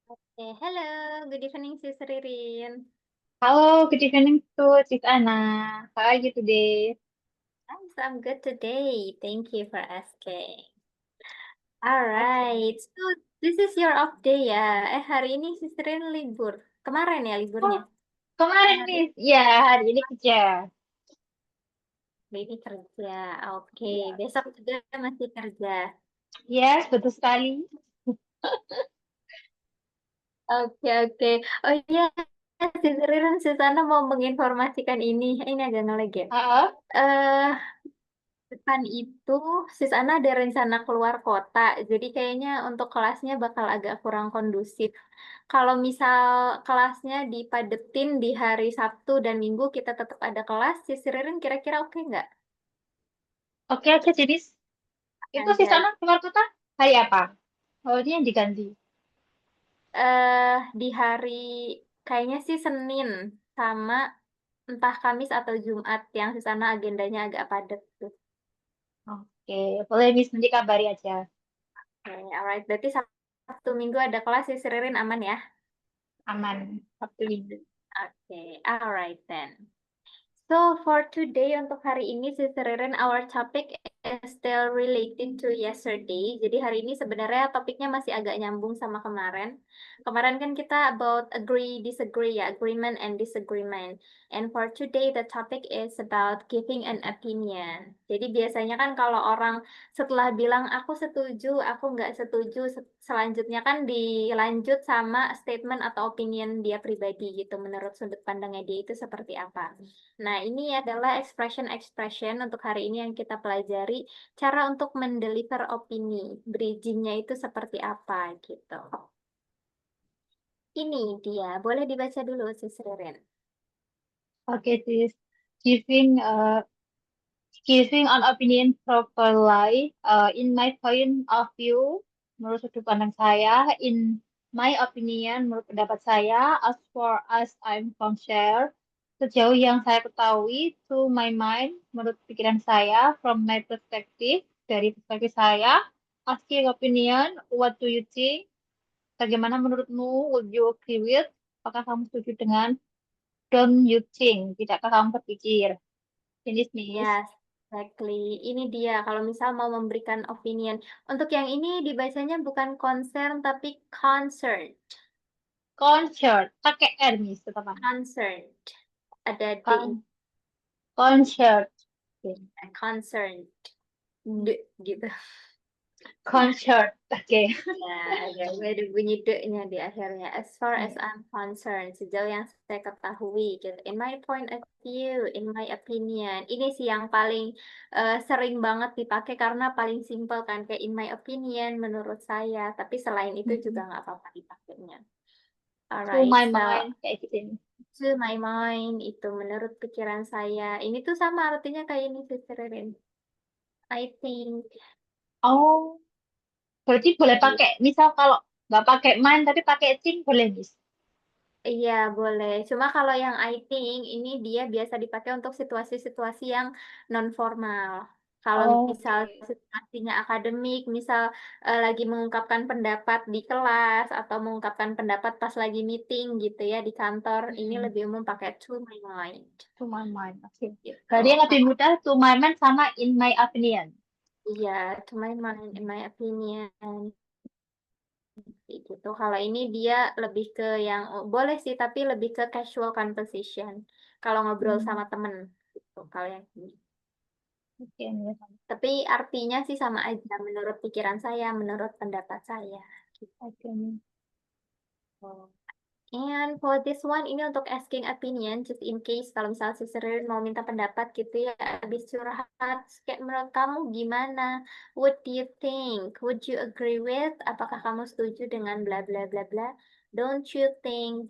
Okay, hello, good evening, Sis Ririn. Hello, good evening to Sis Anna. How are you today? I'm good today. Thank you for asking. All Okay. right, so this is your off day ya. Hari ini Sis Ririn libur. Kemarin ya liburnya. Oh, kemarin Hari nih, ya hari ini kerja. ini kerja. Oke, Ya, besok juga masih kerja. yes, betul sekali. Oke, oke. Oh iya, Sis Ririn, Susana mau menginformasikan ini. Ini agak ngelag ya. Ah, Eh, Depan itu, Sis Ana ada rencana keluar kota, jadi kayaknya untuk kelasnya bakal agak kurang kondusif. Kalau misal kelasnya dipadetin di hari Sabtu dan Minggu, kita tetap ada kelas, Sis Ririn kira-kira oke nggak? oke oke, jadi itu Sis Aja. Anna keluar kota hari apa? Oh, ini yang diganti. Di hari, kayaknya sih Senin, sama entah Kamis atau Jumat, yang Sis Ana agendanya agak padat tuh. Oke, boleh Miss nanti kabari aja. Oke, alright. Berarti Sabtu Minggu ada kelas, Sis Ririn aman ya? Aman, Sabtu Minggu. Oke, alright then. So for today untuk hari ini Sister Ririn, our topic is still related to yesterday. Jadi hari ini sebenarnya topiknya masih agak nyambung sama kemarin. Kemarin kan kita about agree disagree ya, agreement and disagreement. And for today the topic is about giving an opinion. Jadi biasanya kan kalau orang setelah bilang aku setuju, aku nggak setuju, selanjutnya kan dilanjut sama statement atau opinion dia pribadi gitu menurut sudut pandangnya dia itu seperti apa. Nah, ini adalah expression-expression untuk hari ini yang kita pelajari, cara untuk mendeliver opini, bridgingnya itu seperti apa gitu. Ini dia, boleh dibaca dulu, Sis Ririn. Oke, Sis. Giving giving an opinion properly, in my point of view, menurut sudut pandang saya, in my opinion, menurut pendapat saya, as far as I'm concerned, sejauh yang saya ketahui, to my mind, menurut pikiran saya, from my perspective, dari perspektif saya, asking opinion, what do you think? Bagaimana menurutmu? Would you agree with? Apakah kamu setuju dengan don't you think? Tidakkah kamu berpikir? Finish, Miss. Yes, exactly. Ini dia, kalau misal mau memberikan opinion. Untuk yang ini dibacanya bukan concern, tapi concern. Concert, pakai R nih, teman. Concern. Ada D, Con concert, concern. D, gitu. concert, oke. Ya, ada bunyi de-nya di akhirnya. As far as Iya. I'm concerned, sejauh yang saya ketahui, gitu. In my point of view, in my opinion, ini sih yang paling sering banget dipakai karena paling simple kan, kayak in my opinion, menurut saya. Tapi selain itu juga Mm-mm. nggak apa-apa dipakainya. To Alright, my so mind, kayak gitu nih. to my mind, itu menurut pikiran saya. Ini tuh sama artinya kayak ini, Sister Ririn. I think. Oh, berarti boleh pakai, misal kalau nggak pakai mind tapi pakai think boleh, Miss. Iya, boleh. Cuma kalau yang I think ini dia biasa dipakai untuk situasi-situasi yang non formal. Kalau misal Oke. situasinya akademik, misal lagi mengungkapkan pendapat di kelas atau mengungkapkan pendapat pas lagi meeting gitu ya di kantor, ini Mm-mm. lebih umum pakai to my mind To my mind, oke. gitu. Berarti yang lebih Kalau mudah to my mind sama in my opinion. iya, to my mind, in my opinion. Kayak gitu. Kalau ini dia lebih ke yang boleh sih, tapi lebih ke casual conversation. Kalau ngobrol Hmm, sama temen, gitu. Kalau yang ini. oke, Miss. Tapi artinya sih sama aja menurut pikiran saya, menurut pendapat saya. Gitu. Oke, Miss. And for this one, ini untuk asking opinion, just in case kalau misalnya si Serin mau minta pendapat gitu ya, habis curhat, kayak menurut kamu gimana? What do you think? Would you agree with? Apakah kamu setuju dengan bla bla bla bla? Don't you think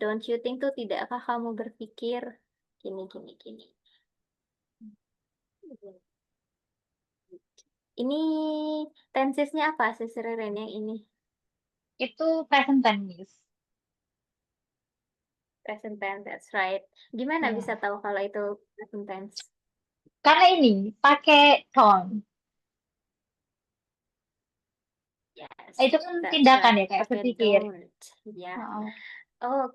tuh tidakkah kamu berpikir gini gini gini? Ini tensesnya apa sih Serin yang ini? Itu present tense, Miss. Present tense, that's right. Gimana bisa Ya. tahu kalau itu present tense? Karena ini pakai don't. Yes, Itu kan that's tindakan right. ya, kayak Pakai berpikir. don't. Ya. Oh,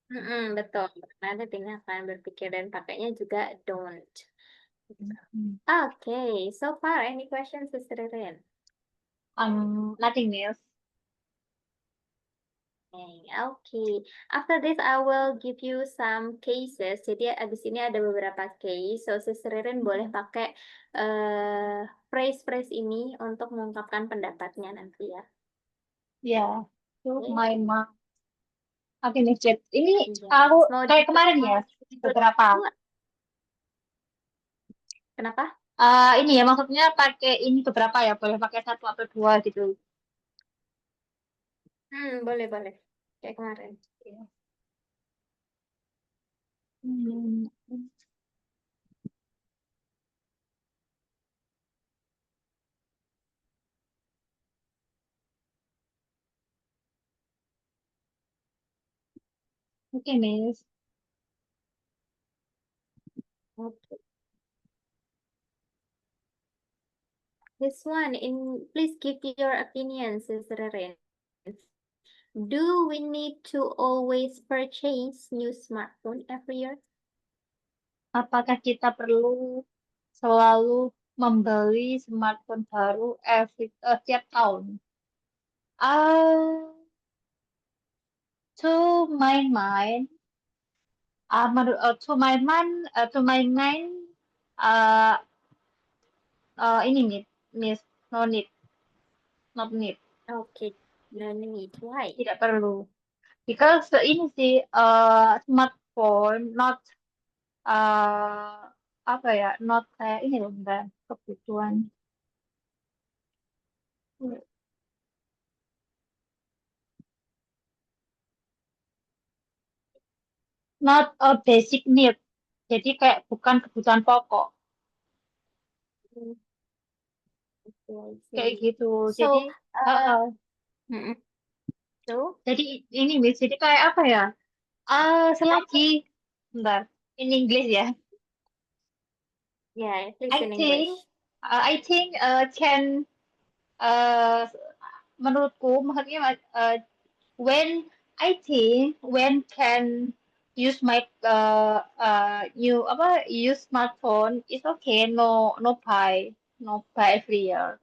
Oh, betul. Nanti tindakan berpikir dan pakainya juga don't. mm. Okay, so far any questions, Sister Ririn? Nothing else. Okay. After this, I will give you some cases. Jadi abis ini ada beberapa case. So, Sister Ririn boleh pakai phrase-phrase ini untuk mengungkapkan pendapatnya nanti ya. Ya, itu Oke. my mom. Oke nih, Chat. Ini aku Yes. Mau kayak kemarin ya, ditulis beberapa. dulu? Kenapa? Ini ya, maksudnya pakai ini beberapa ya, boleh pakai satu atau dua gitu. Boleh, boleh. Kayak kemarin. Ya. Hmm. Oke, Miss. Okay. This one, please give your opinion, Sister Ririn. Do we need to always purchase new smartphone every year? Apakah kita perlu selalu membeli smartphone baru setiap tahun? Uh, to my mind, to my mind, uh, ini nih, Miss, no need, not need, Okay, no need. Why? tidak perlu. Because ini sih, smartphone, not, apa ya, not kayak ini loh, bentar, kebutuhan. Not a basic need. Jadi kayak bukan kebutuhan pokok. Mm, okay, I Kayak see. gitu. Jadi, So, uh, mm-mm. So, jadi ini Miss, jadi kayak apa ya? Selagi, bentar, in English ya. yeah, please I in English. think, can, uh, menurutku, maksudnya, when when can use my use smartphone, it's okay. No buy every year.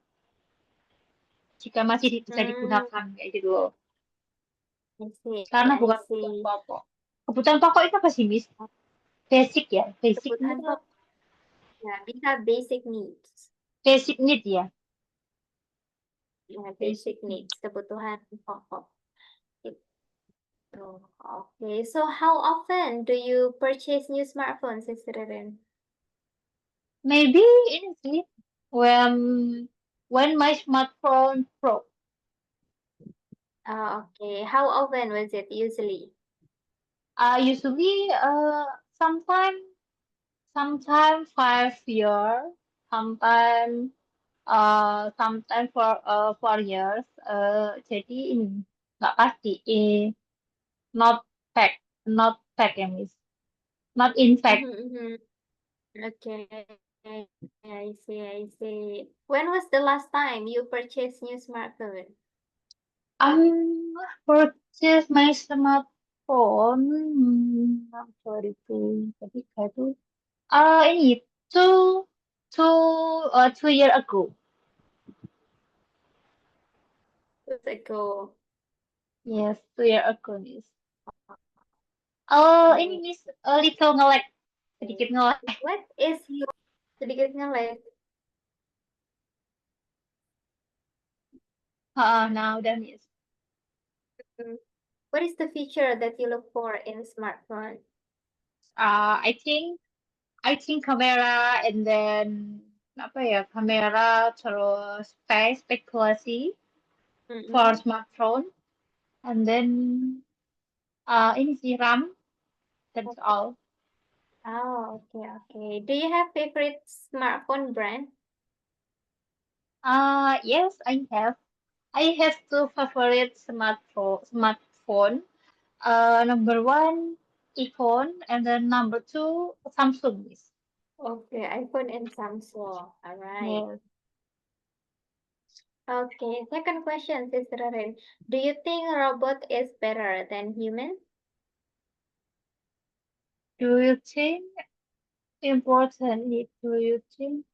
Jika masih bisa Mm, digunakan kayak gitu loh. I see, Karena I bukan kebutuhan see. pokok. Kebutuhan pokok itu apa sih, Miss? Basic ya, basic need, Kebutuhan pokok, ya, bisa basic needs. basic need ya, Ya, basic basic need. needs, kebutuhan pokok. Gitu. Okay, so how often do you purchase new smartphones, Sister Ririn? Maybe ini sih when my smartphone broke. Okay, how often was it usually? Usually sometime sometime 5 year, sometime for 4 years. Jadi ini nggak pasti. Not fact, not fact ya, Miss. Not in fact. Mm-hmm. Okay, I see, I see. When was the last time you purchased new smartphone? Purchase my smartphone. Sorry tuh. Tadi kayak tuh. Ini two, 2 year ago. 2 years ago. Yes, 2 year ago, Miss. Oh, ini Okay. Miss, a little nge-lag. Sedikit nge-lag. What is your sedikitnya like? Nah udah, Miss. What is the feature that you look for in a smartphone? I think kamera, and then apa ya, kamera, terus spekulasi for Mm-mm. smartphone, and then ini sih RAM. That's Okay. all. Oh, okay, okay. Do you have favorite smartphone brand? Yes, I have. I have two favorite smartphone. Number one, iPhone, and then number two, Samsung. Miss. Okay, iPhone and Samsung. All right. Yes. Okay, second question, Sister Rin. Do you think robot is better than human? Do you think important? Do you think?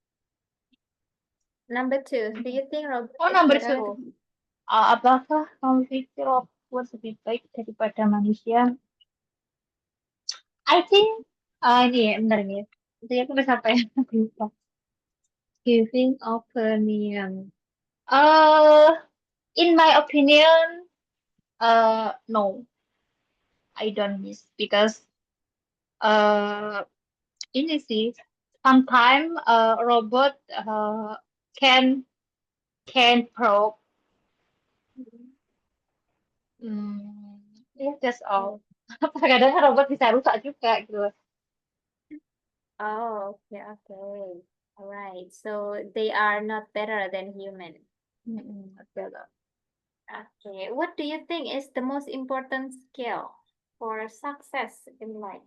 Number two, do you think robot Oh, is number better? two. Apakah kamu pikir robot lebih baik daripada manusia? I think, ini bentar nih. Tadi aku udah sampai aku lupa. Giving opinion. Uh, in my opinion, no, I don't miss because uh, ini sih, sometimes robot can can probe. Yeah, that's all. Kadang robot bisa rusak juga gitu. Oh, okay, okay. All right. So they are not better than human. Oke lah. Okay. What do you think is the most important skill for success in life?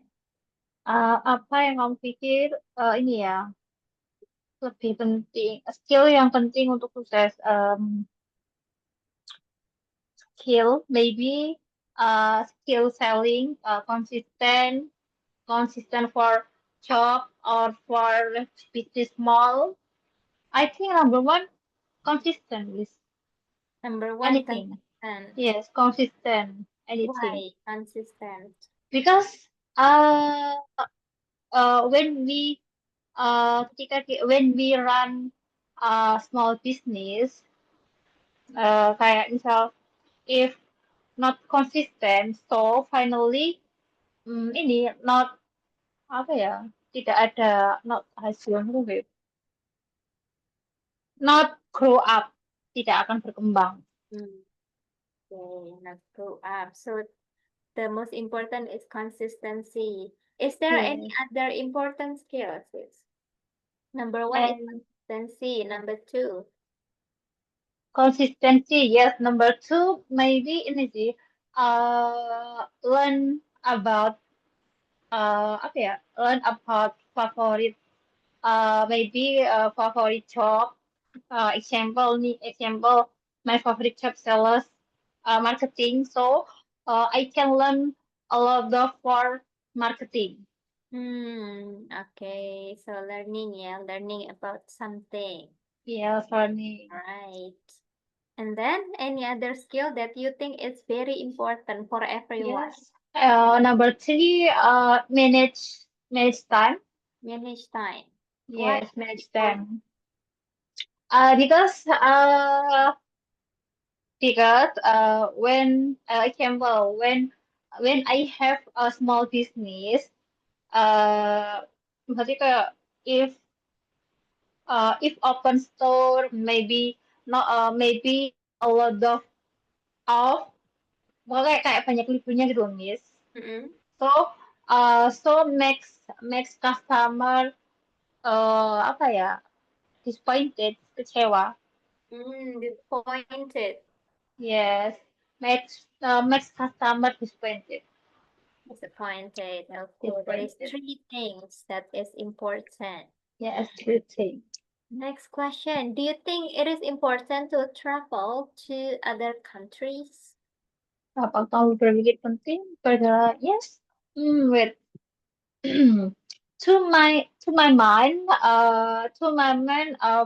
Apa yang kamu pikir ini ya lebih penting skill yang penting untuk sukses skill maybe skill selling consistent for job or for business small. I think number one consistent with Number one, anything. consistent. Yes, consistent anything Why consistent? because when we when we run a small business kayak misal if not consistent so finally ini not apa ya tidak ada not hasil not grow up tidak akan berkembang. Hmm. Okay, not grow up. So the most important is consistency. Is there any Yes. other important skills? Number one is And consistency. Number two. consistency yes number two maybe ini sih learn about apa ya learn about favorite maybe favorite job example my favorite job sellers marketing so I can learn a lot of for marketing. Okay. So learning, yeah, learning about something. Yes, learning. Right. And then any other skill that you think is very important for everyone? Yes. Number three, manage time. Manage time. Why Yes, manage important? time. Because when example when I have a small business, berarti kayak if open store maybe not maybe a lot of pokoknya kayak banyak liburnya gitu loh, Miss. Mm-mm. So so makes customer apa ya disappointed kecewa. Disappointed. Yes, makes customer disappointed. Disappointed. Okay, that is Disappointed. three things that is important. Yes, good thing. Next question. Do you think it is important to travel to other countries? Apa kamu berpikir penting? Perjalanan, yes. Wait. To my mind,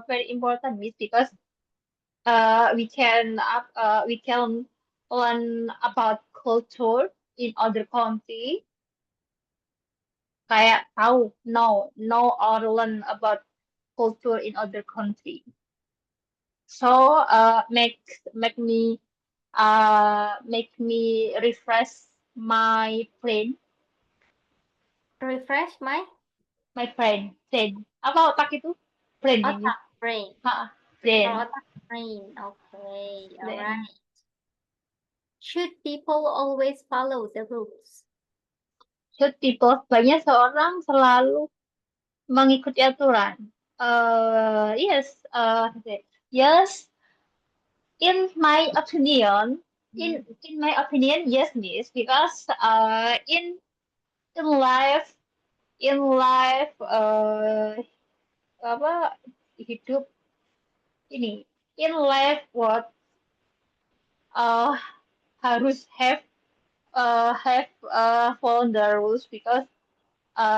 very important is because we can learn about culture in other country. Kayak tahu, know or learn about culture in other country. So make me refresh my brain, Refresh my brain. Apa otak itu? Brain ini. otak, brain. Ha, Oh, brain, otak, brain. Okay, all brain. right. Should people always follow the rules? Should people banyak seorang selalu mengikuti aturan. Yes, yes. In my opinion, Hmm. in my opinion, yes, Miss, because in life apa hidup ini in life what harus follow the rules because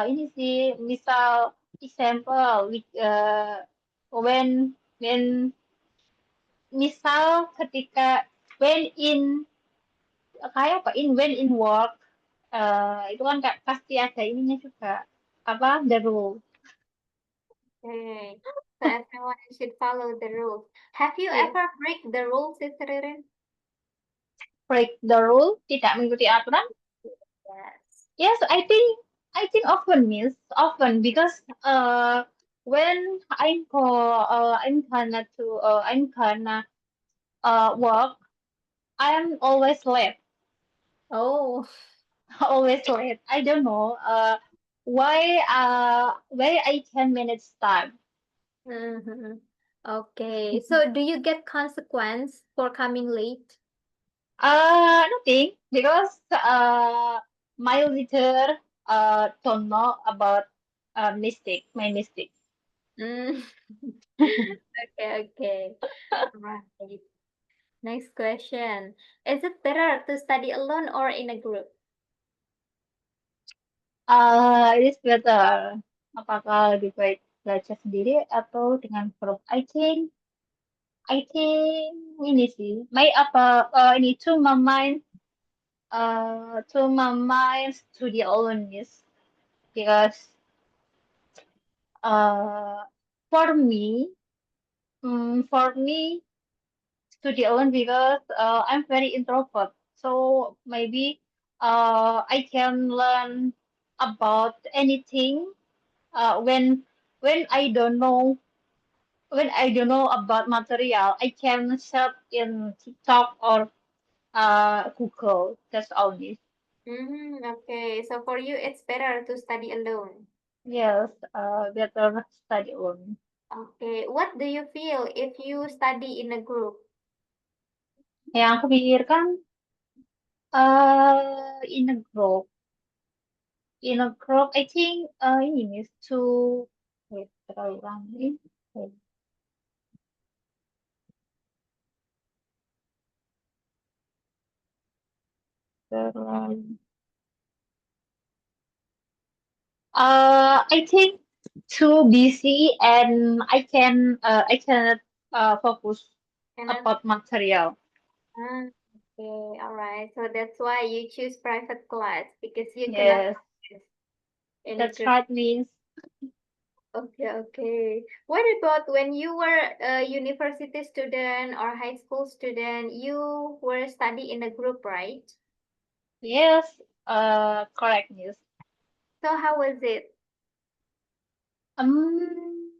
ini sih misal example when misal ketika when in kayak apa when in work itu kan pasti ada ininya juga apa the rule. Okay. So everyone should follow the rules. Have you Yes. ever break the rules, Sister Ririn? Break the rule, tidak mengikuti aturan. Yes. Yes, I think often miss often because when I'm gonna work, I'm always late. Oh. Always late. I don't know why I can manage time. Mhm. Okay. So do you get consequence for coming late? Nothing because my leader don't know about my mistake. Mm. Okay, okay. Right. Next question. Is it better to study alone or in a group? It is better. Apakah lebih baik belajar sendiri atau dengan grup? I think ini sih. Ini to my mind study alone is because uh, for me, for me study alone because I'm very introvert. So maybe I can learn about anything when I don't know about material, I can search in TikTok or Google. That's all this. Mm-hmm. Okay. So for you, it's better to study alone. Yes, better study alone. Okay. What do you feel if you study in a group? Yang aku pikirkan in a group, I think ini is to wait terlalu lama. Wait, terlalu. I think too busy and I cannot focus Cannot. about material. Ah, okay. All right. So that's why you choose private class because you cannot Yes, focus in a that's group. right, means. Okay, okay. What about when you were a university student or high school student, you were study in a group, right? Yes, correct news. So how was it? Um,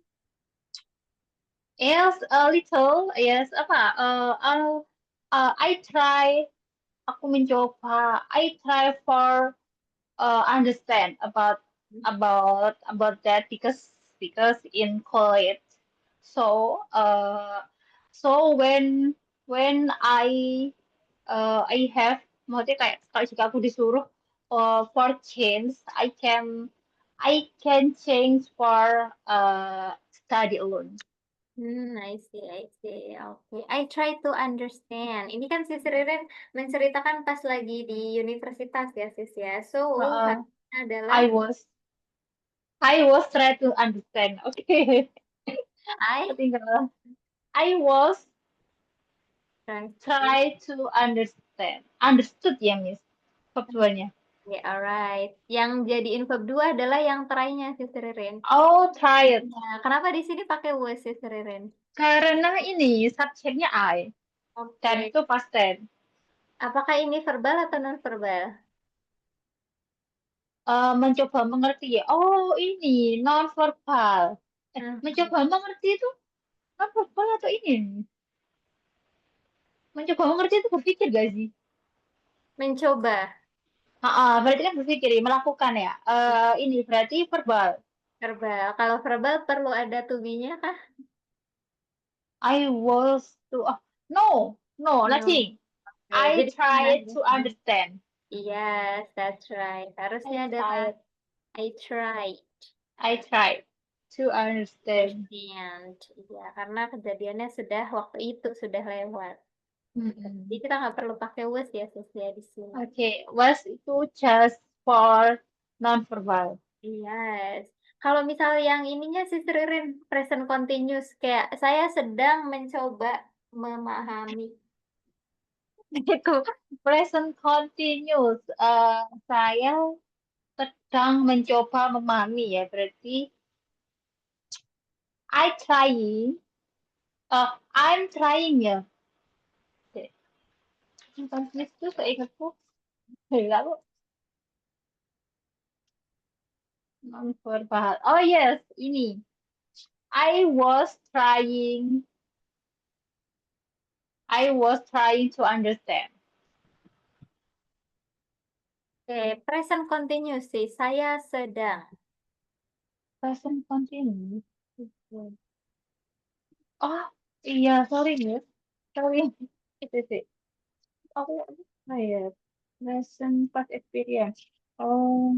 yes, a little. Yes, apa? I try. Aku mencoba. I try for understand about that because in college. So when I have maksudnya kayak kalau jika aku disuruh for change I can change for study alone. I see, I see. Okay, I try to understand. Ini kan Sis Ririn menceritakan pas lagi di universitas ya, Sis ya. So, Uh, harusnya adalah I was I was try to understand. Okay. I Ketinggalan. I was translate. try to understand. Understood ya, Miss. Faktualnya. Ya, alright. Yang jadiin verb 2 adalah yang try-nya, Sis Ririn. Oh, try it. Nah, kenapa di sini pakai was, Sis Ririn? Karena ini subjeknya I. Dan Oke. itu past tense. Apakah ini verbal atau non-verbal? Mencoba mengerti ya. Oh, ini non verbal. Hmm, Mencoba mengerti itu non verbal atau ini? Mencoba mengerti itu berpikir gak sih? mencoba. Berarti kan berpikir ya, melakukan ya. Ini berarti verbal. Verbal. Kalau verbal perlu ada to be-nya kah? I was to no, No. nothing. Oke, I jadi gimana? tried to understand. Yes, that's right. Harusnya I adalah tried. I try. I tried. to understand. And ya, karena kejadiannya sudah waktu itu sudah lewat. Jadi kita nggak perlu pakai was ya, sis ya di sini. Okay, was itu just for non-verbal. Yes. Kalau misal yang ininya sih Ririn, present continuous kayak saya sedang mencoba memahami. Itu present continuous. Saya sedang mencoba memahami ya, berarti I trying. I'm trying ya. Oke. Continuous itu seingatku, lalu non-verbal. Oh yes, ini. I was trying. I was trying to understand. Oke, present continuous sih. Saya sedang. Present continuous. Oh iya, sorry ya. Sorry. Itu sih. Aku apa ya? Present past experience. Oh,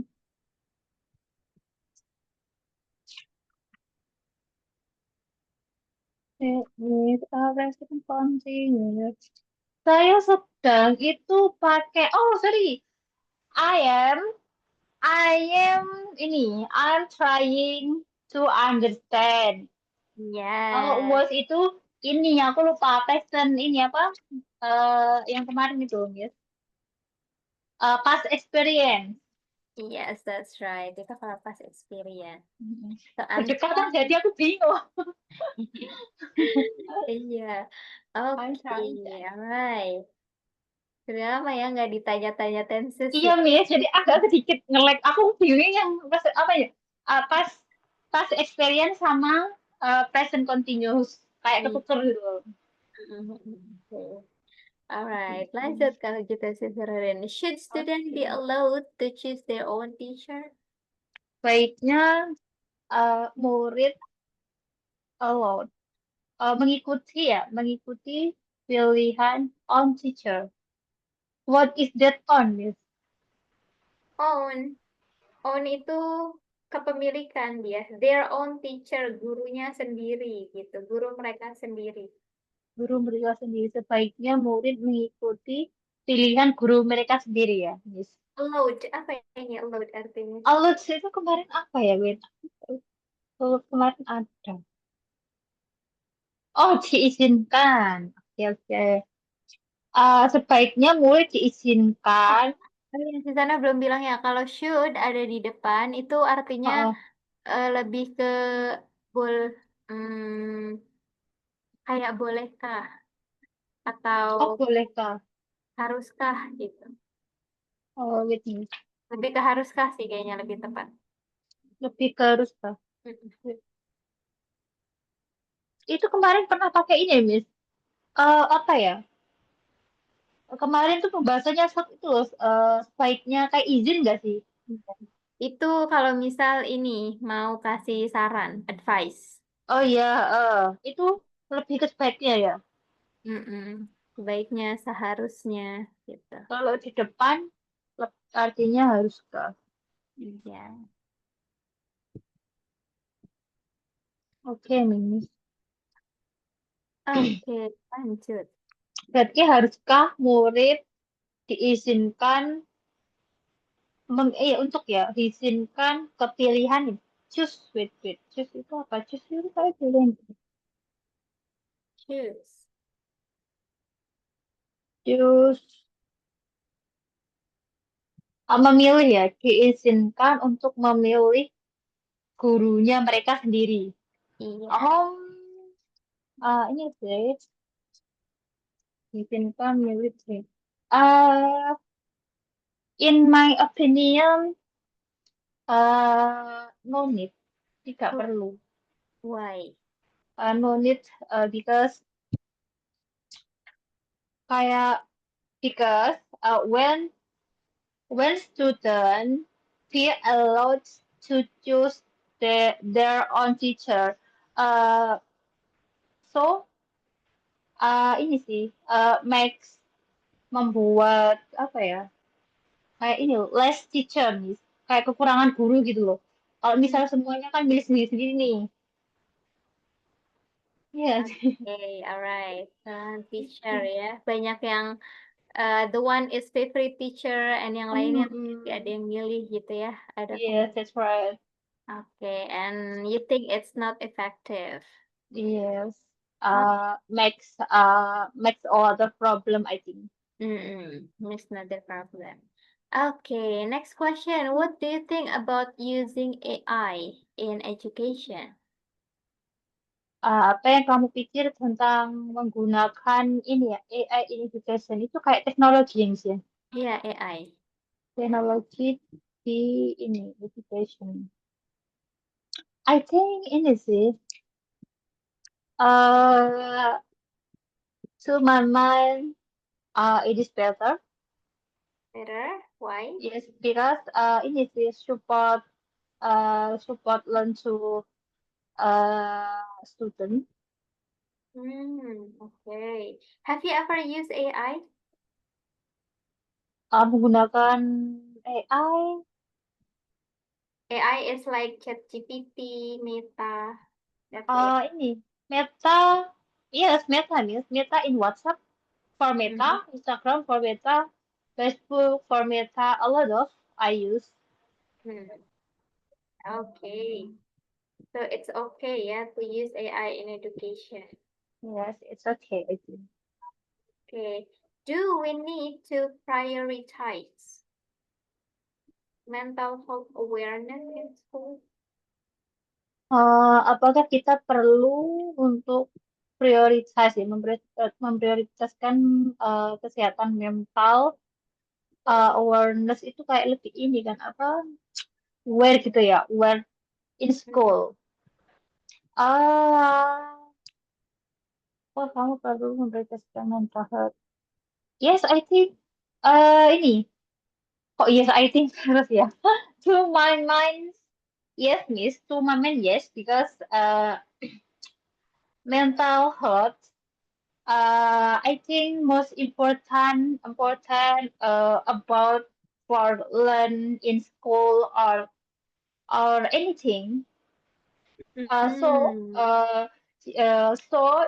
present continuous. Saya sedang itu pakai. Oh, sorry. I am. I am ini. I'm trying to understand. Kalau Yes. was itu ini aku lupa present ini apa? Yang kemarin itu, yes. Past experience. Yes, that's right. Itu kalau pas experience. Mm-mm. So, I'm Berdekatan trying. jadi aku bingung. Iya. I'm Oke, trying. alright. Sudah lama ya nggak ditanya-tanya tenses Iya ya. Miss, jadi agak sedikit nge-lag. Aku bingung yang pas apa ya? Pas pas experience sama present continuous kayak Iya. ketuker gitu. Oke. Alright, lanjut kalau gitu Sisterin. Should student be Oke. allowed to choose their own teacher? Baiknya murid allowed mengikuti ya, mengikuti pilihan on teacher. What is that on, Miss? Own. Own itu kepemilikan dia. Their own teacher, gurunya sendiri gitu. Guru mereka sendiri. Guru mereka sendiri sebaiknya murid mengikuti pilihan guru mereka sendiri ya, Miss. Allowed. Apa ini allowed artinya? Allowed itu kemarin apa ya, Win? Kalau kemarin ada. Oh, diizinkan. Oke, oke. Sebaiknya murid Oh, diizinkan. di sana belum bilang ya. Kalau should ada di depan, itu artinya Oh, lebih ke bol, hmm, kayak bolehkah oh, atau bolehkah? haruskah gitu. Oh, gitu. Lebih ke haruskah sih kayaknya lebih tepat. Lebih ke harus kah? Mm-mm. Itu kemarin pernah pakai ini, Miss. Apa ya? Kemarin tuh pembahasannya itu loh, sebaiknya kayak izin nggak sih? Itu kalau misal ini mau kasih saran, advice. Oh iya, itu lebih ke sebaiknya ya. Mm-mm. Sebaiknya, seharusnya gitu. Kalau di depan, artinya harus ke. Iya. Oke, Miss. Oke, lanjut. Berarti haruskah murid diizinkan untuk ya diizinkan kepilihan nih. Choose, wait. Choose itu apa? Choose itu kayak pilihan. Choose. Choose memilih ya, diizinkan untuk memilih gurunya mereka sendiri. Iya. Oh, ini sih diizinkan memilih sih. Uh, in my opinion, no need, tidak perlu. Why? No need, because kayak because when students feel allowed to choose their own teacher, uh, so ini sih makes membuat apa ya kayak ini loh, less teacher nih, kayak kekurangan guru gitu loh. Kalau misal semuanya kan milih sendiri-sendiri nih. Iya sih. Okay, alright. Teacher ya. Banyak yang the one is favorite teacher and yang lainnya ada Mm-mm. yang milih gitu ya. Ada Yes, that's right. Okay, and you think it's not effective? Yes. Oh, Makes all the problem, I think. it's not the problem. Okay, next question. What do you think about using AI in education? Apa yang kamu pikir tentang menggunakan ini ya, AI in education itu kayak teknologi yang sih, ya? Yeah, AI. Teknologi di ini education. I think ini sih, uh, to my mind, it is better. Better? Why? Yes, because ini sih support learn to student. Okay. Have you ever used AI? Menggunakan AI. AI is like ChatGPT, Meta. That's it. Ini Meta, yes, Meta in WhatsApp for Mhm. Meta, Instagram for Meta, Facebook for Meta, a lot of I use. Hmm. Okay. So it's okay, yeah, to use AI in education. Yes, it's okay, I think. Okay. Do we need to prioritize mental health awareness in school? Apakah kita perlu untuk prioritas ya, memprioritaskan kesehatan mental, awareness itu kayak lebih ini kan apa, where gitu ya, where in Mhm. school. Ah, oh kamu perlu memprioritaskan mental health. Yes, I think ini kok yes I think terus ya. To my mind, yes, Miss. To my mind, yes, because mental health. I think most important about for learn in school or anything. So Mhm.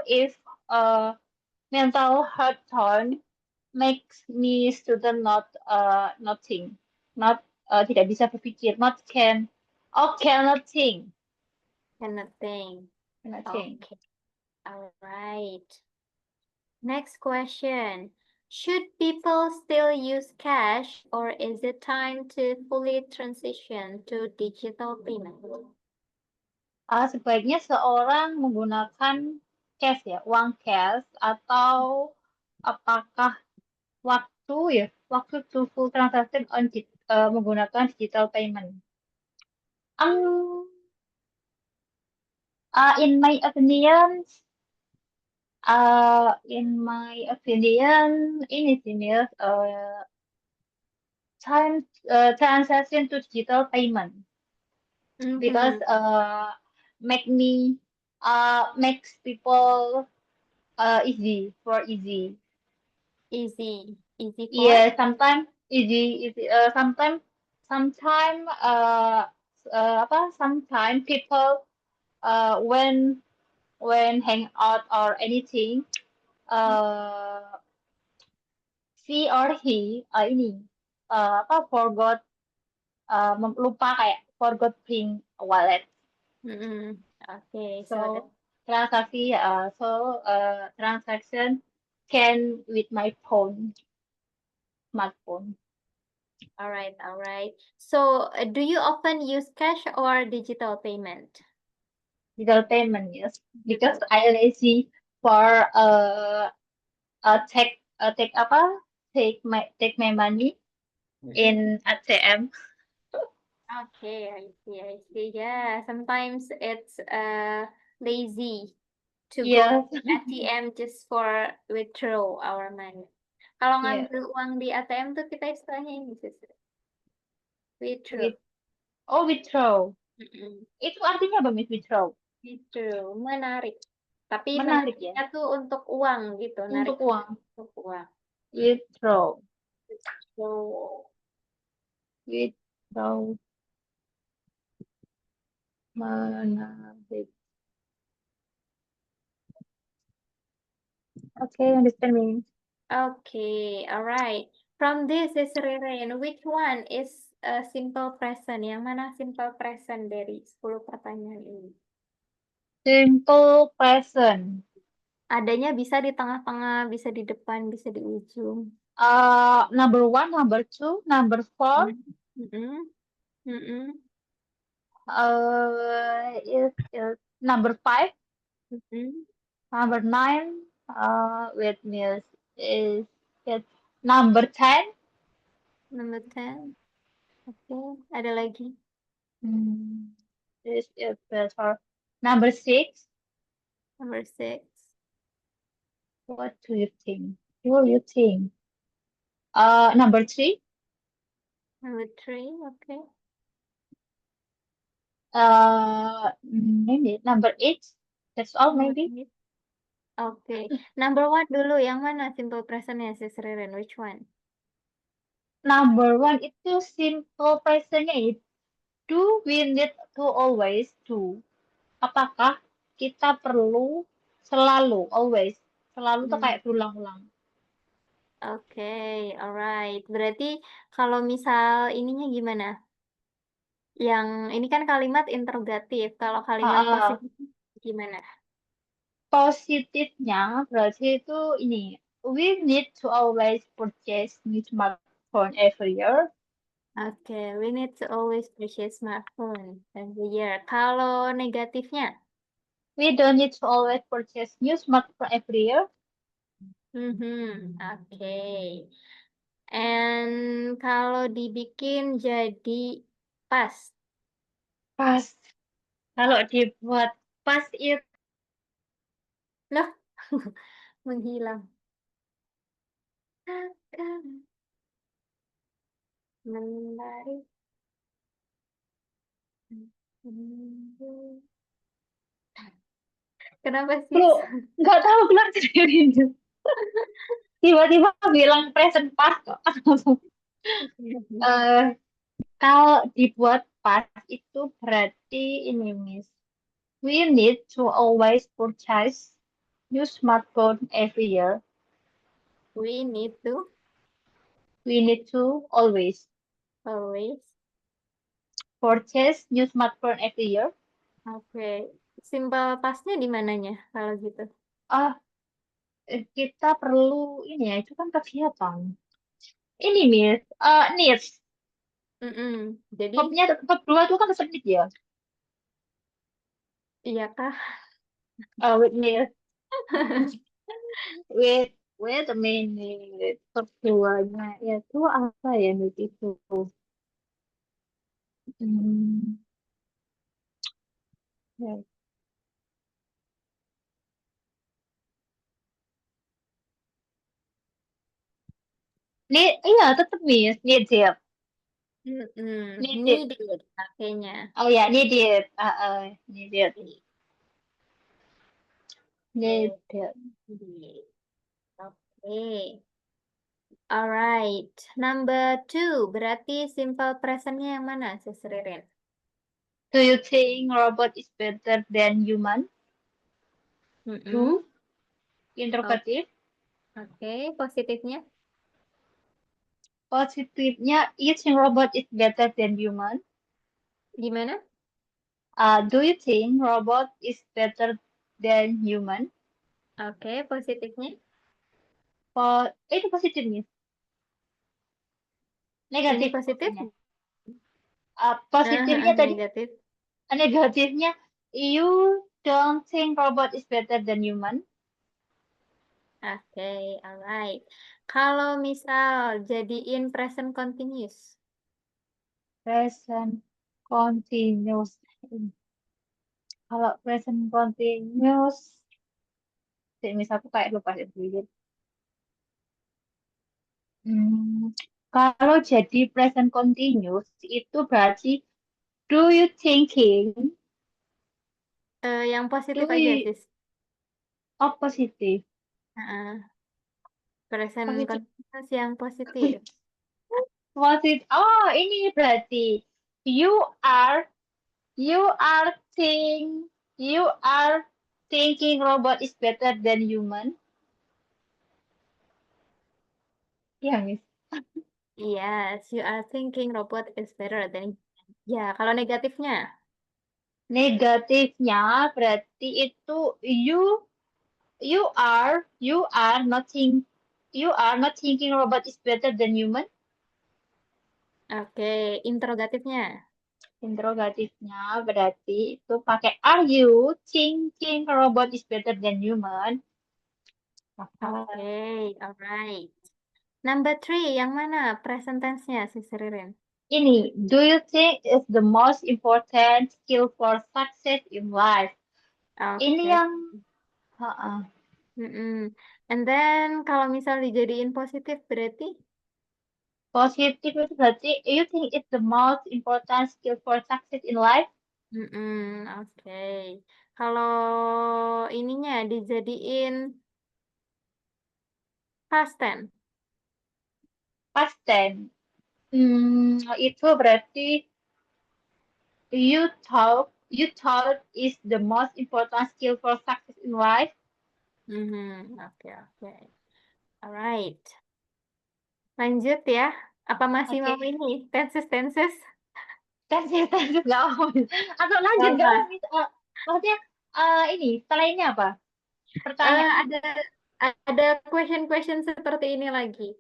if uh, mental health turn makes me student not think, not tidak bisa berpikir, not can, or cannot think, Cannot think. cannot think. Okay. All right. Next question. Should people still use cash or is it time to fully transition to digital payment? Sebaiknya seorang menggunakan cash ya, uang cash atau apakah waktu to full transaction menggunakan digital payment. Um, in my opinion, ini sih Mil, time transaction to digital payment because Mhm. make me makes people easy. Easy for? Yeah, sometimes easy. Sometimes sometimes people when hang out or anything, uh, she or he ini forgot lupa kayak forgot bring a wallet. Mm-mm. Okay, so that So transaction can with my smartphone. all right. So, do you often use cash or digital payment? Digital payment, yes, because Mm-mm. I lazy for take my money Mm-mm. in ATM. Okay, I see, I see. Yeah, sometimes it's lazy to go Yes, ATM just for withdraw our money. Kalau yes. ngambil uang di ATM tuh kita istilahnya ini sis, withdraw. With withdraw. Mm-mm. Itu artinya apa, Miss, withdraw? Withdraw, menarik. Tapi Menarik ya, menariknya tuh untuk uang gitu, narik untuk uang. untuk uang. Withdraw. So, Withdraw. Menarik. Okay, understand me. Okay, alright. From this is Ririn, which one is a simple present? Yang mana simple present dari 10 pertanyaan ini? Simple present. Adanya bisa di tengah-tengah, bisa di depan, bisa di ujung. Number one, number two, number four. Mm-mm. Mm-mm. Is number five, Mm-mm. number nine. Wait, miss. Is it number 10? Number 10. Oke, ada lagi. Is it better? Number 6. Number 6. What do you think? What do you think? Number 3. Number 3, okay. Maybe number 8. That's all, Number maybe. 8. Oke. Number 1 dulu, yang mana simple present-nya, Sis Ririn? Which one? Number 1 itu simple presentnya itu do we need to always do? Apakah kita perlu selalu, always? Selalu tuh kayak berulang-ulang. Oke, alright. Berarti kalau misal ininya gimana? Yang ini kan kalimat interrogatif. Kalau kalimat Ah, positif gimana? Positifnya berarti itu ini, we need to always purchase new smartphone every year. Oke, we need to always purchase smartphone every year. Kalau negatifnya? We don't need to always purchase new smartphone every year. Oke. And kalau dibikin jadi pas. Pas. Kalau dibuat pas itu Loh, menghilang. Akan menarik. Kenapa sih? lu nggak tahu keluar dari itu. Tiba-tiba bilang present pas kok. Eh, Kalau dibuat pas itu berarti ini, Miss. We need to always purchase new smartphone every year. We need to We need to always always. purchase new smartphone every year. Oke. Simple pasnya di mananya kalau gitu? Ah, kita perlu ini ya, itu kan kegiatan. Ini, Miss. Needs. Jadi, Verbnya tetap dua itu kan tetap need ya. iya kah? With needs. Wait a minute. Verb duanya itu apa ya, need itu? Hmm, ya. Iya, tetap Miss. Need ya. Needed. Needed pakainya. Oh ya, needed. Needed. Oke. Needed. Oke. Alright. Number 2. Berarti simple presentnya yang mana, Sis Ririn? Do you think robot is better than human? Do. Interrogatif. Oke. Positifnya? Positifnya, you think robot is better than human? Gimana? Do you think robot is better than human? Oke. Positifnya? Itu positifnya. Ini Negatif positif? maksudnya. Positifnya tadi, Negatif. negatifnya, you don't think robot is better than human? Oke, alright. Kalau misal jadiin present continuous. Present continuous. Kalau present continuous, misal aku kayak lupa sedikit. Kalau jadi present continuous itu berarti do you thinking? Yang positif Do aja, you sis. positif? Present Positif. continuous yang positif. Positif. Oh, ini berarti you are You are think you are thinking robot is better than human. Ya, Miss. Yes, you are thinking robot is better than. Ya, kalau negatifnya. Negatifnya berarti itu you are not thinking robot is better than human. Oke, interrogatifnya. Interrogatifnya berarti itu pakai are you thinking robot is better than human? Maka Oke, alright. Number 3, yang mana present tense-nya, Sis Ririn? ini, do you think is the most important skill for success in life? Ini Oke. yang ha-ha. Mm-mm. And then kalau misal dijadiin positif berarti Positif itu berarti you think it's the most important skill for success in life? oke. Kalau ininya dijadiin past tense. Past tense. Itu berarti you thought is the most important skill for success in life. Oke. Alright. Lanjut ya. Apa masih mau Oke. ini? Tenses? Tenses nggak mau. Atau lanjut nggak Apa? mau. Maksudnya ini setelah ini apa? Eh, Pertanyaan. ada question seperti ini lagi.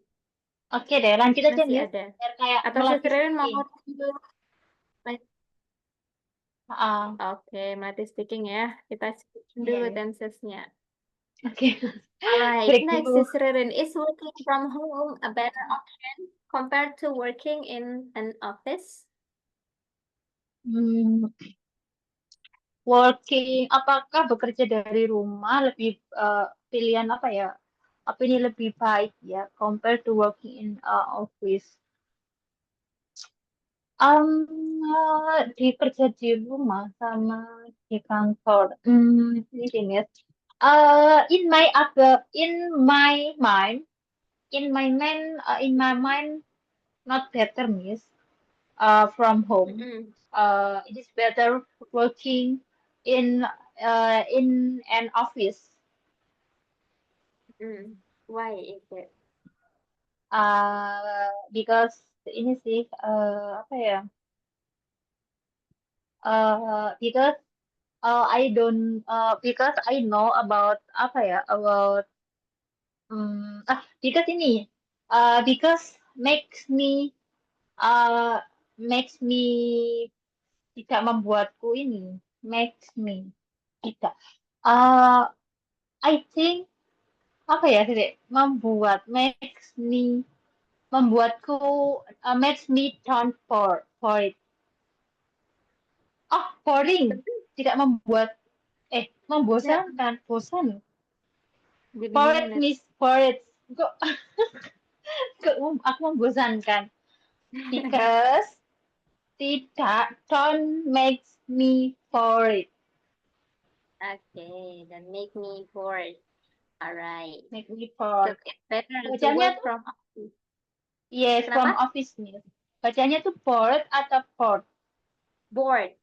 Oke deh, lanjut aja Masih Miss. ada. Biar kayak Atau melatih Sisterin mau speaking. dulu? Ah, Oke, melatih speaking ya. Kita speaking dulu yes. tensesnya. Oke. Alright, Break next dulu. is Ririn. Is working from home a better option compared to working in an office? Hmm, apakah bekerja dari rumah lebih pilihan apa ya? Apa ini lebih baik ya compared to working in office? Di kerja di rumah sama di kantor. Ini gini ya. In my mind, in my mind, not better, Miss. From home. Mm-mm. It is better working in an office. Why is it? Because ini sih apa ya? Because because I know about apa ya about because ini because uh, makes me tidak membuatku ini makes me tidak I think apa ya sih membuatku makes me turn for it. Boring, tidak membuat Ya, membosankan, bosan. jadi For it gimana? miss for it. Kok aku membosankan because tidak don't makes me for it. Okay, that make me bored. Alright. Make me So for. it's better to Bacanya work tuh from office. yes from Kenapa? office miss. Bacanya tuh bored atau port. Bored.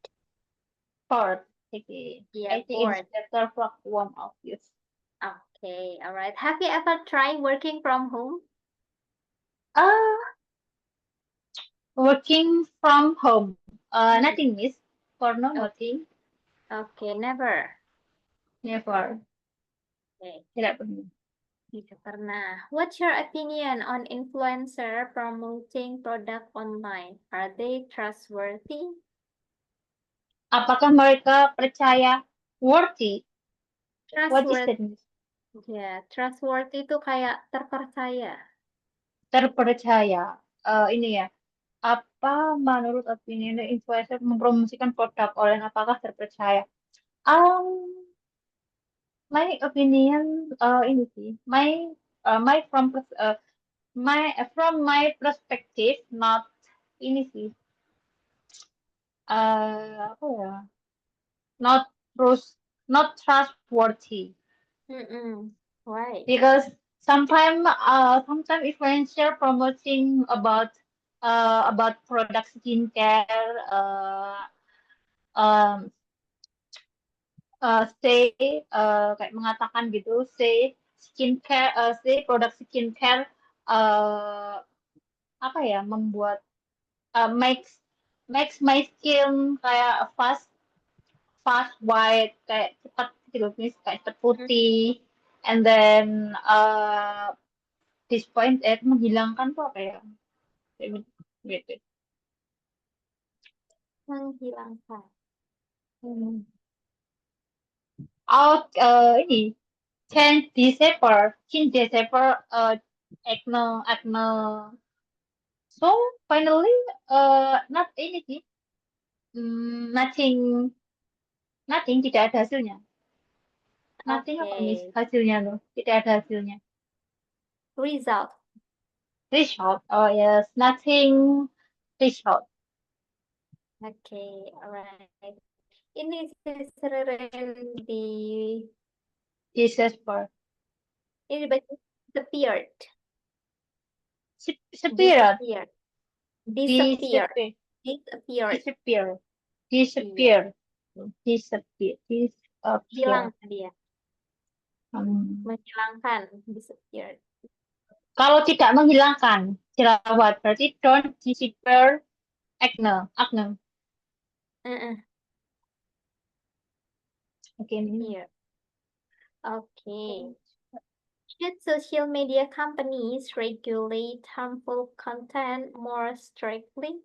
Port. Okay. Yeah, I think it is bored. better from one office. Okay, alright. Have you ever tried working from home? Uh, Working from home. Hmm. Nothing miss. For no Oh, nothing. okay, never. Never. Okay, Tidak pernah. tidak pernah. What's your opinion on influencer promoting product online? Are they trustworthy? Apakah mereka percaya worthy? What is Trustworthy. that miss? Ya, trustworthy itu kayak terpercaya. Terpercaya. Ini ya. Apa menurut opini influencer mempromosikan produk online apakah terpercaya? Um, my opinion ini sih. My from my perspective not ini sih. Apa ya? Not trust not trustworthy Why? because sometimes influencer promoting about product skincare um, say kayak mengatakan gitu, say skincare, say produk skincare uh, apa ya, membuat makes makes my skin kayak fast fast white, kayak cepat gitu, miss, kayak cepat putih, and then this point menghilangkan tuh apa ya, kayak gitu. Menghilangkan. Hmm. Oh, ini Teen December, acne. So finally, not ini sih, nothing, tidak ada hasilnya. Nothing apa nih Oke. hasilnya tuh? Tidak ada hasilnya. Result. Result. Oh yes, nothing result. Oke, alright. Ini sering December. ini baca disappeared. Spirit. Disappeared. Disappeared. Disappear. Disappeared. Disappear. Iya, Disappear. Disappear. Disappear. hilang dia. Hmm. Menghilangkan. Disappeared. Kalau tidak menghilangkan jerawat, berarti don't disappear acne. Acne. Uh-uh. Oke, ini. Here. Okay. Should social media companies regulate harmful content more strictly?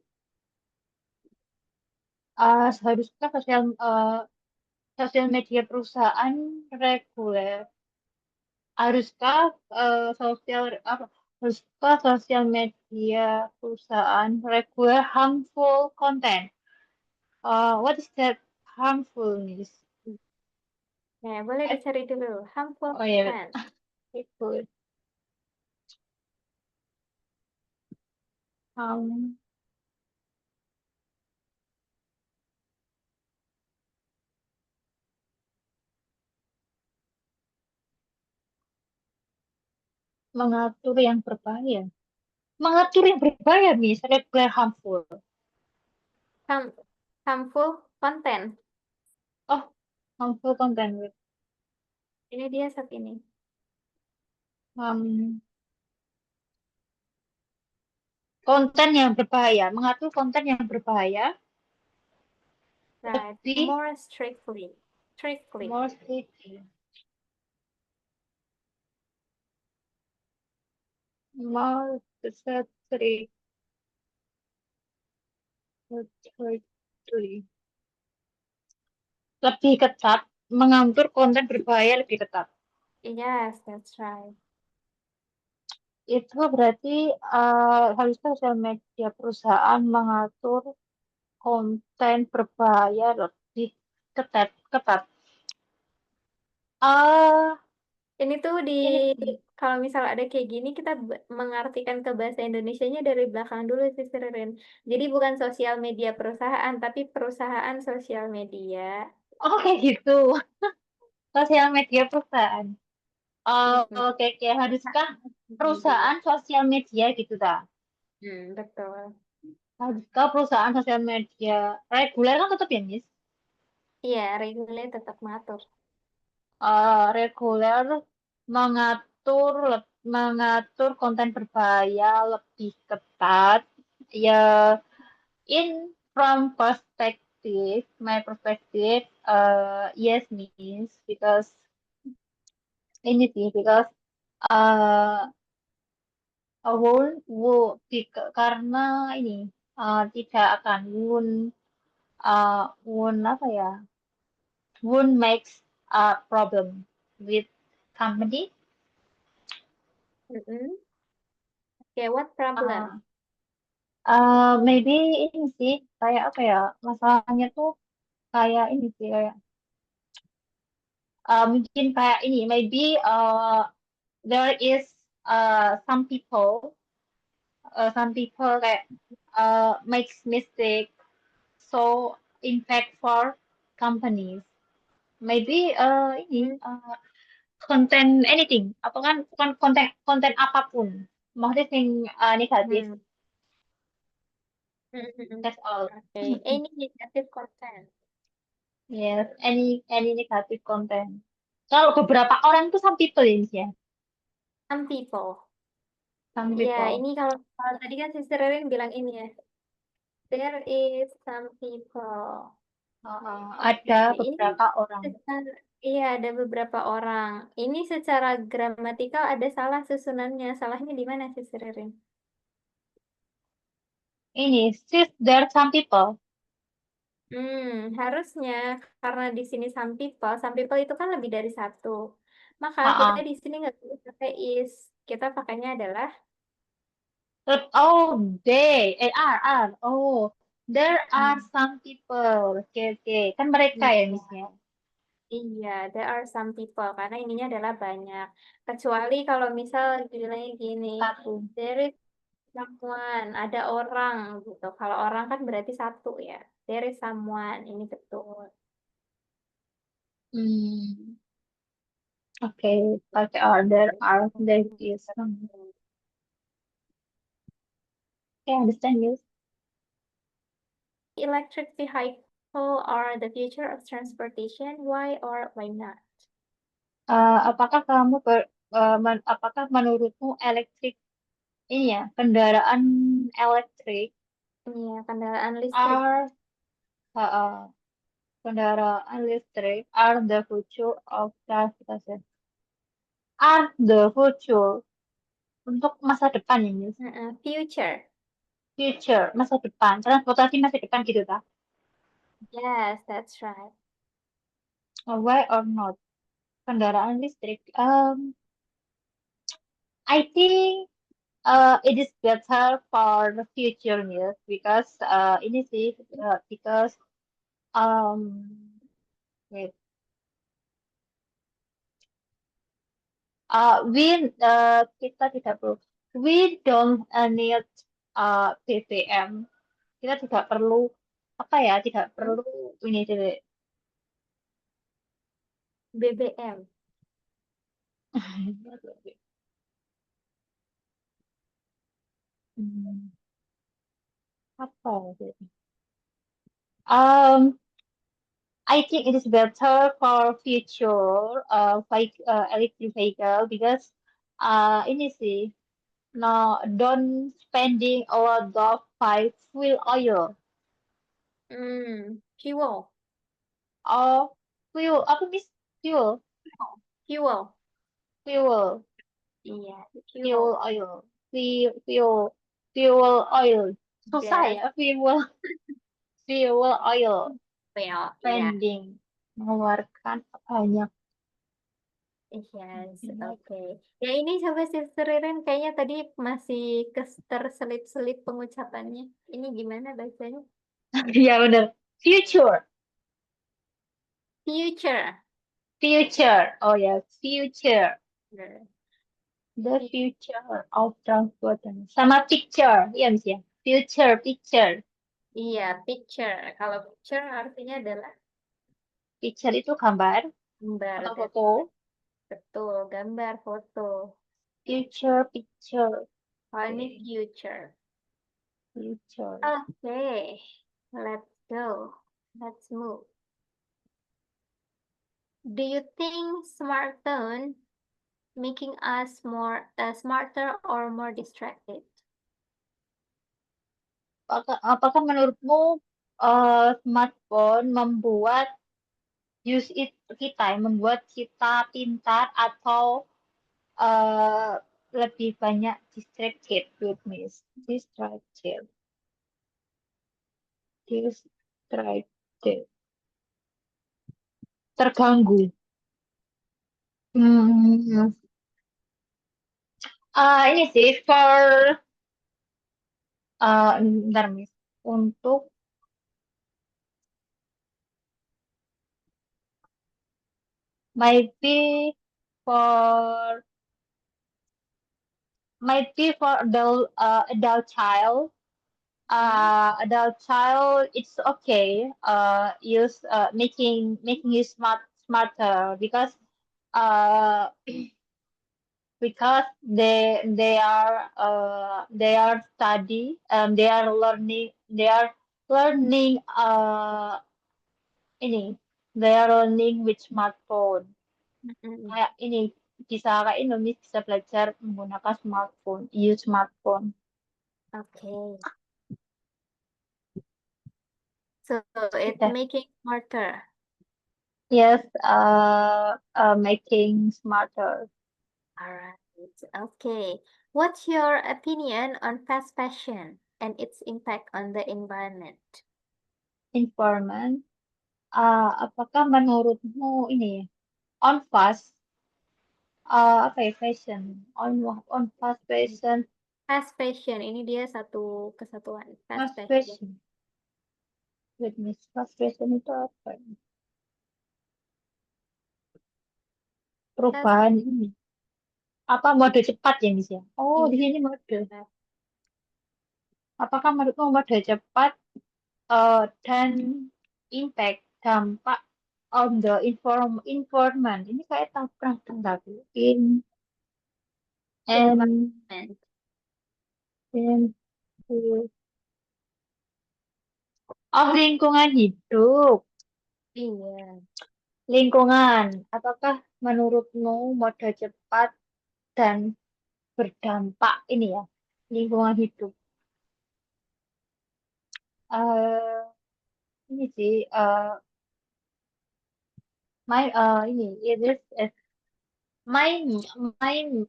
Seharusnya sosial media perusahaan reguler. Haruskah sosial media perusahaan reguler harmful content? What is that harmfulness? Nah, boleh Eh, dicari dulu. Harmful Oh ya, content. itu um, mengatur yang berbahaya. Mengatur yang berbahaya, Miss. Regular harmful. Harm, harmful content. Oh, harmful content. Ini dia saat ini. Um, konten yang berbahaya. Mengatur konten yang berbahaya. Right. Lebih More strictly. Strictly. more strictly. More strictly. Strictly. Lebih ketat. Mengatur konten berbahaya lebih ketat. Yes, that's right. Itu berarti harusnya sosial media perusahaan mengatur konten berbahaya lebih ketat. Ketat. Ah, Ini tuh ini sih. kalau misal ada kayak gini, kita mengartikan ke bahasa Indonesianya dari belakang dulu sih, Ririn. Jadi bukan sosial media perusahaan, tapi perusahaan sosial media. Oh, kayak gitu. Sosial media perusahaan. Oh, Mm-mm. oke, oke. Haruskah Media. perusahaan sosial media gitu, ta? Betul. Haruskah perusahaan sosial media reguler kan tetap ya, Miss? Iya, reguler tetap mengatur. Reguler mengatur konten berbahaya lebih ketat. Ya, in from perspective, my perspective, yes, Miss, because ini sih, because uh, karena ini tidak akan won't apa ya, won't makes a problem with company. Mm-mm. Okay, what problem? uh, Maybe ini sih kayak apa ya, masalahnya tuh kayak ini sih, kayak mungkin kayak ini, maybe there is some people kayak makes mistake, so impact for companies. Maybe ini Mm, konten anything, atau kan bukan konten konten apapun, maksudnya yang negatif. mm, mm, mm, mm. That's all. Okay, any negative content. Yes, any negative content. Kalau beberapa orang tuh some people ini ya, Some people. some Ya, people. ini kalau tadi kan si Ririn bilang ini ya. There is some people. Oke, Ada ini beberapa orang. iya ada beberapa orang. Ini secara gramatikal ada salah susunannya. Salahnya di mana sih, Ririn? Ini since there are some people. Harusnya karena di sini some people itu kan lebih dari satu. Maka kita Ah, di sini nggak boleh pakai is. Kita pakainya adalah oh, are. Oh, there are Hmm. some people. Oke, oke. Kan mereka ya, Iya, Miss ya. iya, there are some people karena ininya adalah banyak. Kecuali kalau misal dibilangnya gini, Satu. there is someone, ada orang gitu. Kalau orang kan berarti satu ya. There is someone, ini betul. Hmm, oke. Pakai there is some. Okay, understand, Miss. Electric vehicle are the future of transportation. Why or why not? Apakah apakah menurutmu elektrik ini ya, kendaraan elektrik Iya, kendaraan listrik. are uh, kendaraan listrik are the future of transportation. Are the future untuk masa depan ini, Future. future masa depan, transportasi masa depan gitu tak? Yes, that's right. Why or not? Kendaraan listrik. I think it is better for the future news because ini sih because um wait kita tidak perlu we don't need BBM, kita tidak perlu apa ya, tidak Hmm? perlu ini deh. BBM. Hmm, apa ya? Um, I think it is better for future electric vehicle because ini sih no don't spending a lot of fuel oil Fuel. or fuel apa mis fuel Fuel. fuel Iya, fuel fuel. oil fuel oil susah Gas. ya fuel oil Well, iya. spending mengeluarkan banyak Yes, oke. Ya ini coba sih Ririn kayaknya tadi masih terselip-selip pengucapannya. Ini gimana bacanya? ya benar future Future. future oh ya future Bener. the future of transportation sama picture iya mis ya picture Iya, picture. Kalau picture artinya adalah picture itu gambar gambar. atau Dan foto betul, gambar, foto. picture Kalau ini okay. future. Future Oke, let's go. Let's move. Do you think smartphone making us more smarter or more distracted? apakah menurutmu smartphone membuat use it kita membuat kita pintar atau eh, lebih banyak distracted with me distracted terganggu. Hmm, ini sih bentar Miss. Untuk maybe for for adult child. Hmm? Adult child, it's okay. Use making you smarter uh because they are study they are learning ini they are learning with smartphone. Mm-mm. Kayak ini bisa kayak Indonesia bisa belajar menggunakan smartphone, use smartphone. Okay. So it's Sudah. making smarter. Yes, making smarter. All right. Okay. What's your opinion on fast fashion and its impact on the environment? Environment. Apakah menurutmu ini on fast apa ya fashion on fast fashion Fast fashion, ini dia satu kesatuan. Fast fast fashion. fashion goodness fast fashion itu apa ya? Fast Perubahan ini apa mode cepat ya Miss ya? Oh di iya. sini mode. Apakah menurutmu mode cepat dan impact dampak on the environment ini kayak tahu pernah dengar in and Environment. in oh lingkungan hidup. Iya. Lingkungan, apakah menurutmu mode cepat dan berdampak ini ya, lingkungan hidup? eh ini sih, ini, it is, main, main,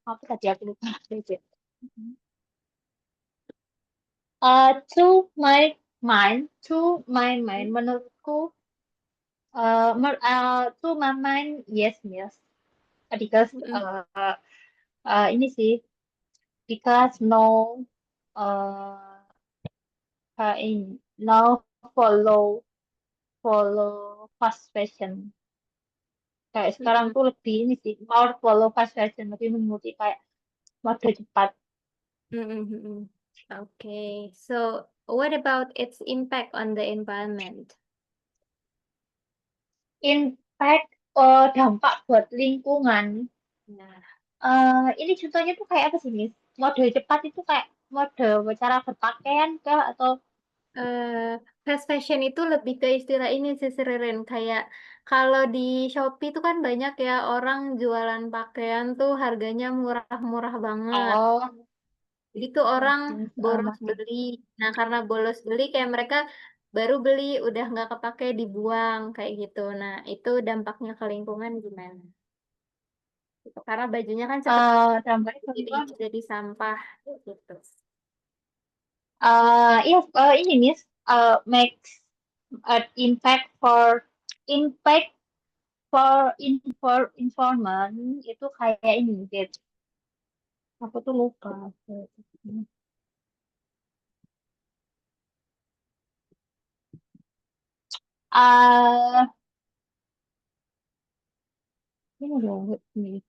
apa tadi aku lupa. To my mind, menurutku, to my mind, yes, yes, because, Mm-mm. ini sih, because no, uh, ini, no follow follow fast fashion. Kayak sekarang Mm-mm. tuh lebih ini sih, more follow fast fashion, lebih mengikuti kayak mode cepat. Mm-mm. Okay. So what about its impact on the environment? Impact, dampak buat lingkungan. Nah, Ini contohnya tuh kayak apa sih, Miss? Mode cepat itu kayak mode cara berpakaian kah atau eh fast fashion itu lebih ke istilah ini sih Ririn. Kayak kalau di Shopee itu kan banyak ya orang jualan pakaian tuh harganya murah-murah banget. oh, Jadi tuh yes, orang yes, boros masih. beli. Nah, karena bolos beli kayak mereka baru beli udah nggak kepake dibuang kayak gitu. Nah, itu dampaknya ke lingkungan gimana? Gitu. Karena bajunya kan cepet Dampaknya ke jadi lingkungan. sampah gitu. Yes, ini Miss, makes impact impact for environment itu kayak ini, Dit. Aku tuh lupa. Uh, ini loh, ini.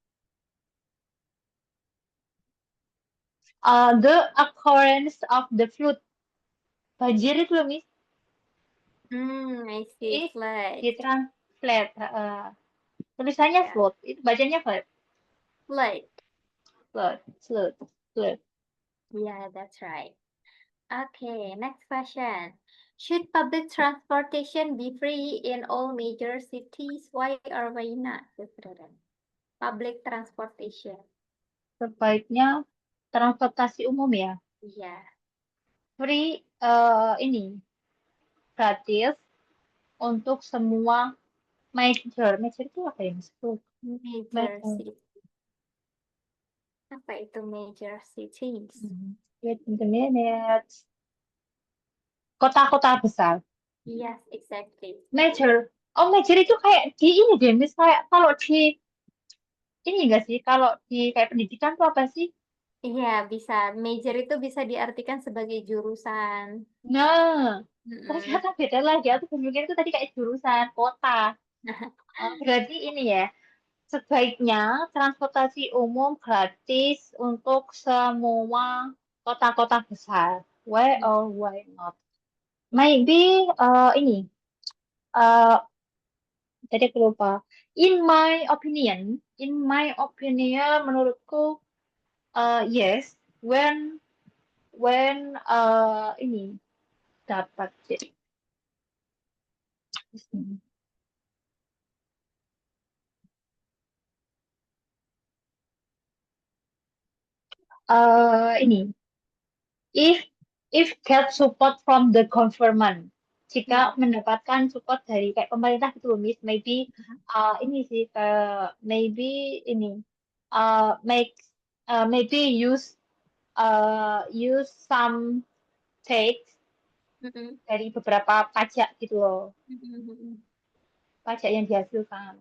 The occurrence of the flood. Banjir itu loh, Miss. I see. Ini Flood. ditranslate. Tulisannya Ya, flood. Itu bacanya flood. flood. Flood. Flood. Flood. Yeah, that's right. Okay, next question. Should public transportation be free in all major cities? Why or why not? Saudara? Public transportation. Sebaiknya transportasi umum ya. Iya, Free, ini gratis untuk semua major. Major itu apa ya, Miss? major Major. city. Apa itu major cities? Wait a minute. Kota-kota besar. Yes, exactly. Major. Oh, major itu kayak di ini deh, Miss. Kayak kalau di ini enggak sih? Kalau di kayak pendidikan tuh apa sih? Iya, bisa. Major itu bisa diartikan sebagai jurusan. Nah, Mm-mm. ternyata beda lagi. Aku berpikir itu tadi kayak jurusan kota. Berarti ini ya, sebaiknya transportasi umum gratis untuk semua kota-kota besar. Why or why not? Maybe ini, uh, tadi aku lupa. In my opinion, menurutku, yes, when ini dapat jadi. Ini, if get support from the government, jika mendapatkan support dari kayak pemerintah gitu loh, Miss, maybe ini sih maybe ini make maybe use some tax Mm-mm. dari beberapa pajak gitu loh, Mm-mm. pajak yang dihasilkan.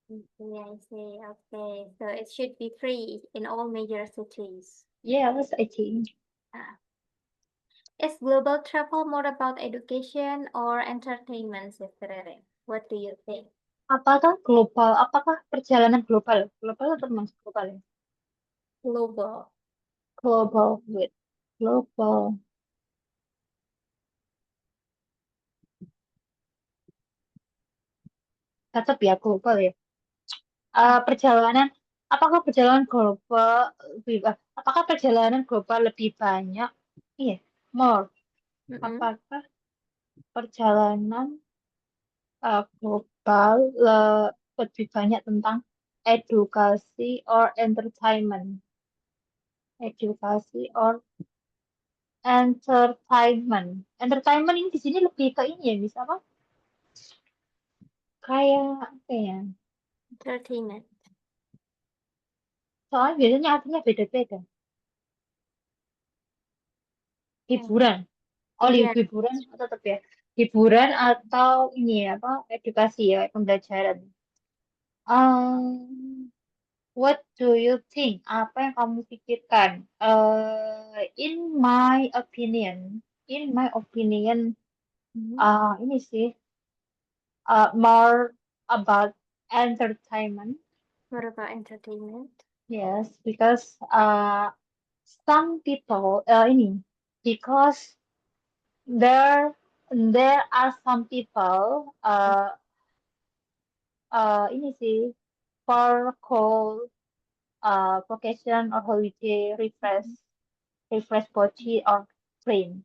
Okay, I see. Okay, so it should be free in all major cities. Yes, I think. Ah. Is global travel more about education or entertainment, Sister Rere? What do you think? Apakah global? Apakah perjalanan global? Global atau termasuk global ya? Global. Global with global. Tetap ya global ya. Perjalanan, apakah perjalanan global apakah perjalanan global lebih banyak? Iya, more. Mm-mm. Apakah perjalanan global lebih banyak tentang edukasi or entertainment? Edukasi or entertainment. Entertainment ini di sini lebih ke ini ya, bisa apa? Kayak apa ya? Entertainment. Soalnya biasanya artinya beda-beda. Oh, Hiburan. Oh, yeah. hiburan atau tetap ya? Hiburan atau ini ya, apa? Edukasi ya, pembelajaran. What do you think? Apa yang kamu pikirkan? In my opinion, Mhm. ini sih more about entertainment. What about entertainment? Yes, because some people ini because there there are some people ini sih for call vacation or holiday Mhm. refresh body or brain.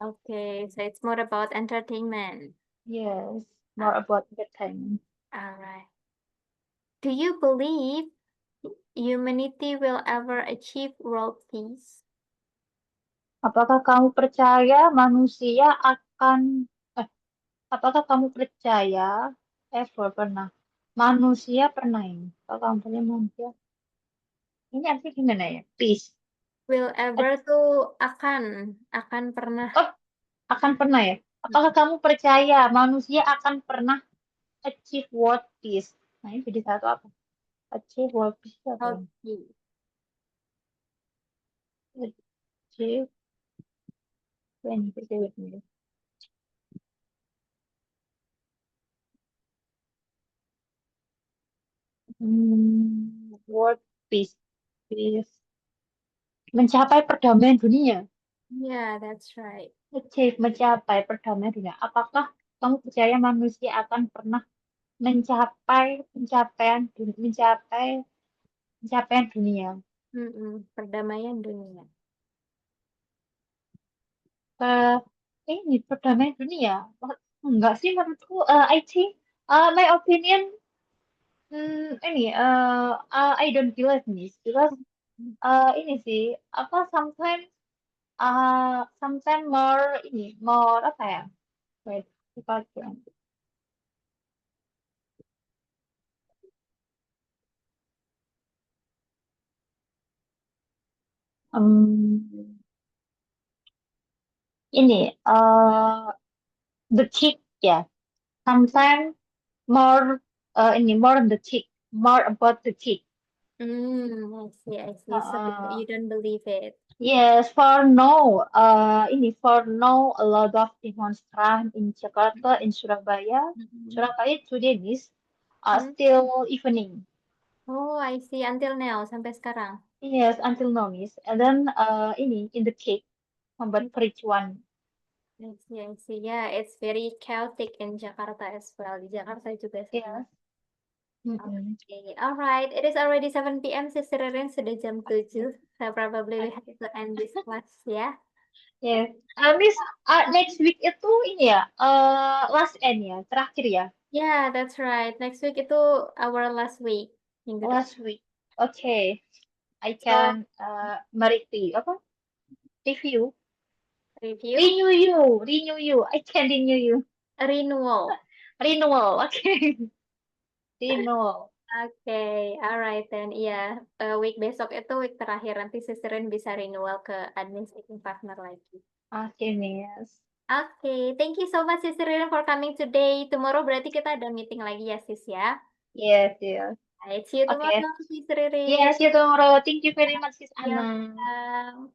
Okay, so it's more about entertainment. Yes, more Ah, about entertainment. all right. Do you believe humanity will ever achieve world peace? Apakah kamu percaya manusia akan eh, apakah kamu percaya pernah manusia pernah ini? Kalau kamu percaya manusia ini artinya gimana ya? Peace. Will Eh, ever tuh akan pernah. Oh, akan pernah ya? Apakah kamu percaya manusia akan pernah achieve world peace? Nah, ini jadi satu apa? Achieve world peace itu apa ya? Okay. Achieve, wait, wait. World peace, peace. Mencapai perdamaian dunia. Yeah, that's right. Achieve, mencapai perdamaian dunia. Apakah kamu percaya manusia akan pernah mencapai pencapaian dunia? Perdamaian dunia. Eh, ini perdamaian dunia? Enggak sih menurutku. I think, my opinion, ini, I don't believe this because ini sih apa sometimes more ini more apa ya? Wait, lupa aku. Um, ini the kick ya. Sometimes more ini more the kick, more about the kick. I see, I see. So you don't believe it. Yes, for no, a lot of demonstration in Jakarta, in Surabaya. Mhm. Surabaya today is Hmm. still evening. Oh, I see. Until now, sampai sekarang. Yes, until now, miss. And then ini in the cake, Hmm. membuat kericuan. I see, I see. Yeah, it's very chaotic in Jakarta as well. Di Jakarta juga sama. Yes. Mm-mm. Okay, alright. It is already 7 p.m. Sister Ririn, sudah jam 7. So probably we have Okay. to end this class ya. Yes. Miss, next week itu ini ya, last end ya, terakhir ya, Yeah, that's right. Next week itu our last week. Minggu depan. last week. Okay. I So, can mereview apa? Review. review, Renew you. I can renew you. renewal. Renewal. Okay. Renewal. Oke, alright then. Iya, week besok itu week terakhir. Nanti Sisterin bisa renewal ke admin speaking partner lagi. Okay, Miss. Oke, thank you so much Sisterin for coming today. Tomorrow berarti kita ada meeting lagi ya, Sis ya. Yes, yes. Alright, see you Okay. tomorrow, Sisterin. Yes, see you tomorrow. Thank you very much, Sis Ya, Anna. welcome.